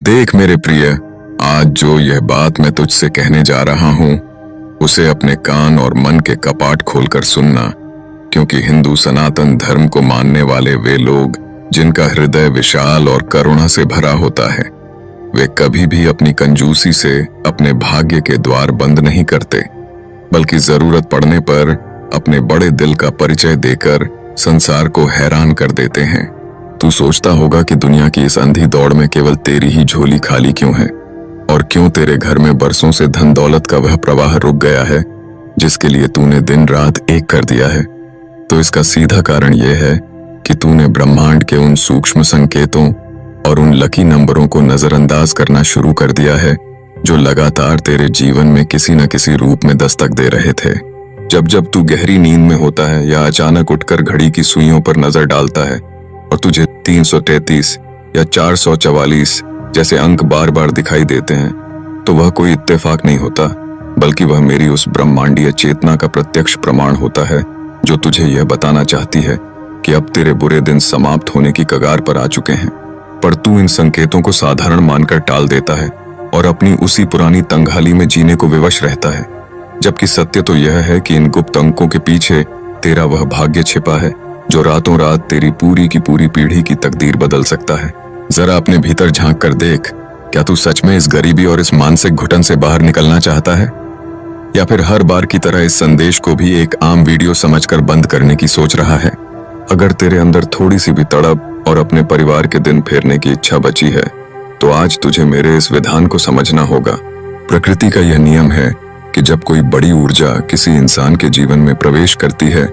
देख मेरे प्रिय, आज जो यह बात मैं तुझसे कहने जा रहा हूं उसे अपने कान और मन के कपाट खोलकर सुनना, क्योंकि हिंदू सनातन धर्म को मानने वाले वे लोग जिनका हृदय विशाल और करुणा से भरा होता है, वे कभी भी अपनी कंजूसी से अपने भाग्य के द्वार बंद नहीं करते, बल्कि जरूरत पड़ने पर अपने बड़े दिल का परिचय देकर संसार को हैरान कर देते हैं। तू सोचता होगा कि दुनिया की इस अंधी दौड़ में केवल तेरी ही झोली खाली क्यों है, और क्यों तेरे घर में बरसों से धन दौलत का वह प्रवाह रुक गया है जिसके लिए तूने दिन रात एक कर दिया है। तो इसका सीधा कारण यह है कि तूने ब्रह्मांड के उन सूक्ष्म संकेतों और उन लकी नंबरों को नजरअंदाज करना शुरू कर दिया है जो लगातार तेरे जीवन में किसी न किसी रूप में दस्तक दे रहे थे। जब जब तू गहरी नींद में होता है या अचानक उठकर घड़ी की सुइयों पर नजर डालता है और तुझे 333 या 444 जैसे अंक बार बार दिखाई देते हैं, तो वह कोई इत्तेफाक नहीं होता, बल्कि वह मेरी उस ब्रह्मांडीय चेतना का प्रत्यक्ष प्रमाण होता है जो तुझे यह बताना चाहती है कि अब तेरे बुरे दिन समाप्त होने की कगार पर आ चुके हैं। पर तू इन संकेतों को साधारण मानकर टाल देता है और अपनी उसी पुरानी तंगहाली में जीने को विवश रहता है, जबकि सत्य तो यह है कि इन गुप्त अंकों के पीछे तेरा वह भाग्य छिपा है जो रातों रात तेरी पूरी की पूरी पीढ़ी की तकदीर बदल सकता है। जरा अपने भीतर झांक कर देख, क्या तू सच में इस गरीबी और इस मानसिक घुटन से बाहर निकलना चाहता है, या फिर हर बार की तरह इस संदेश को भी एक आम वीडियो समझकर बंद करने की सोच रहा है? अगर तेरे अंदर थोड़ी सी भी तड़प और अपने परिवार के दिन फेरने की इच्छा बची है, तो आज तुझे मेरे इस विधान को समझना होगा। प्रकृति का यह नियम है कि जब कोई बड़ी ऊर्जा किसी इंसान के जीवन में प्रवेश करती है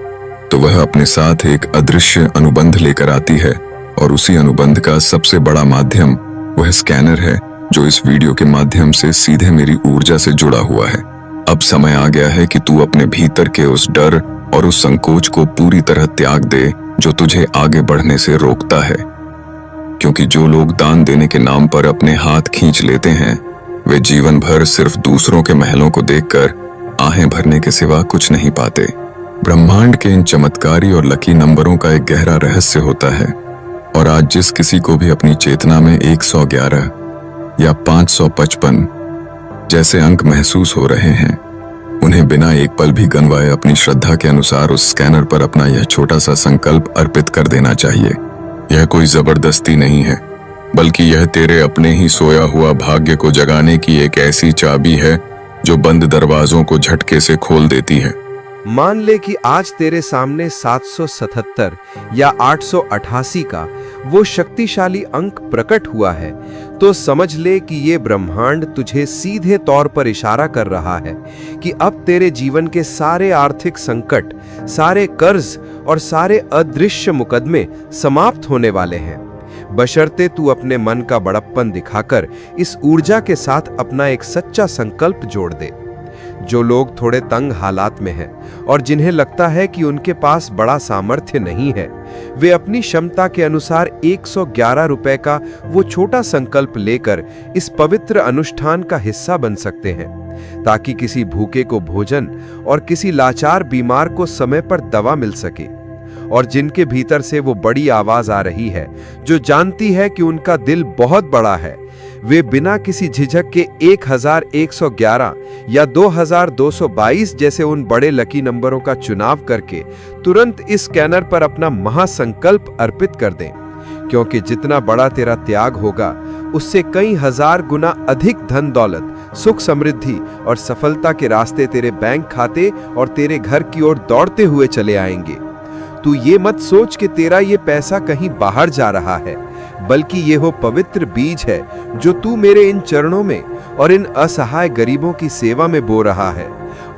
तो वह अपने साथ एक अदृश्य अनुबंध लेकर आती है, और उसी अनुबंध का सबसे बड़ा माध्यम वह स्कैनर है जो इस वीडियो के माध्यम से सीधे मेरी ऊर्जा से जुड़ा हुआ है। अब समय आ गया है कि तू अपने भीतर के उस डर और उस संकोच को पूरी तरह त्याग दे जो तुझे आगे बढ़ने से रोकता है, क्योंकि जो लोग दान देने के नाम पर अपने हाथ खींच लेते हैं वे जीवन भर सिर्फ दूसरों के महलों को देखकर आहें भरने के सिवा कुछ नहीं पाते। ब्रह्मांड के इन चमत्कारी और लकी नंबरों का एक गहरा रहस्य होता है, और आज जिस किसी को भी अपनी चेतना में 111 या 555 जैसे अंक महसूस हो रहे हैं, उन्हें बिना एक पल भी गंवाए अपनी श्रद्धा के अनुसार उस स्कैनर पर अपना यह छोटा सा संकल्प अर्पित कर देना चाहिए। यह कोई जबरदस्ती नहीं है, बल्कि यह तेरे अपने ही सोया हुआ भाग्य को जगाने की एक ऐसी चाबी है जो बंद दरवाजों को झटके से खोल देती है। मान ले कि आज तेरे सामने 777 या 888 का वो शक्तिशाली अंक प्रकट हुआ है, तो समझ ले कि ये ब्रह्मांड तुझे सीधे तौर पर इशारा कर रहा है कि अब तेरे जीवन के सारे आर्थिक संकट, सारे कर्ज और सारे अदृश्य मुकदमे समाप्त होने वाले हैं, बशर्ते तू अपने मन का बड़प्पन दिखाकर इस ऊर्जा के साथ अपना एक सच्चा संकल्प जोड़ दे। जो लोग थोड़े तंग हालात में हैं और जिन्हें लगता है कि उनके पास बड़ा सामर्थ्य नहीं है, वे अपनी क्षमता के अनुसार 111 रुपए का वो छोटा संकल्प लेकर इस पवित्र अनुष्ठान का हिस्सा बन सकते हैं, ताकि किसी भूखे को भोजन और किसी लाचार बीमार को समय पर दवा मिल सके। और जिनके भीतर से वो बड़ी आवाज आ रही है जो जानती है कि उनका दिल बहुत बड़ा है, वे बिना किसी झिझक के 1111 या 2222 जैसे उन बड़े लकी नंबरों का चुनाव करके तुरंत इस स्कैनर पर अपना महासंकल्प अर्पित कर दें, क्योंकि जितना बड़ा तेरा त्याग होगा उससे कई हजार गुना अधिक धन दौलत, सुख समृद्धि और सफलता के रास्ते तेरे बैंक खाते और तेरे घर की ओर दौड़ते हुए चले आएंगे। तू ये मत सोच कि तेरा ये पैसा कहीं बाहर जा रहा है, बल्कि ये वो पवित्र बीज है जो तू मेरे इन चरणों में और इन असहाय गरीबों की सेवा में बो रहा है।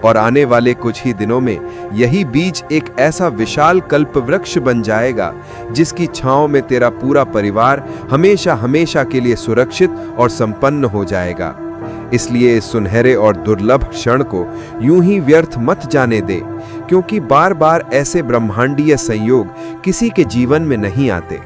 और आने वाले कुछ ही दिनों में यही बीज एक ऐसा विशाल कल्प वृक्ष बन जाएगा जिसकी छांव में तेरा पूरा परिवार हमेशा हमेशा के लिए सुरक्षित और संपन्न हो जाएगा। इसलिए इस सुनहरे और दुर्लभ क्षण को यूं ही व्यर्थ मत जाने दे, क्योंकि बार बार ऐसे ब्रह्मांडीय संयोग किसी के जीवन में नहीं आते।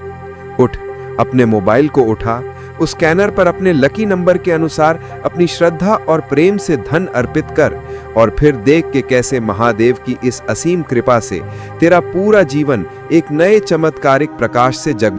उठ, अपने मोबाइल को उठा, उस स्कैनर पर अपने लकी नंबर के अनुसार अपनी श्रद्धा और प्रेम से धन अर्पित कर, और फिर देख के कैसे महादेव की इस असीम कृपा से तेरा पूरा जीवन एक नए चमत्कारिक प्रकाश से जग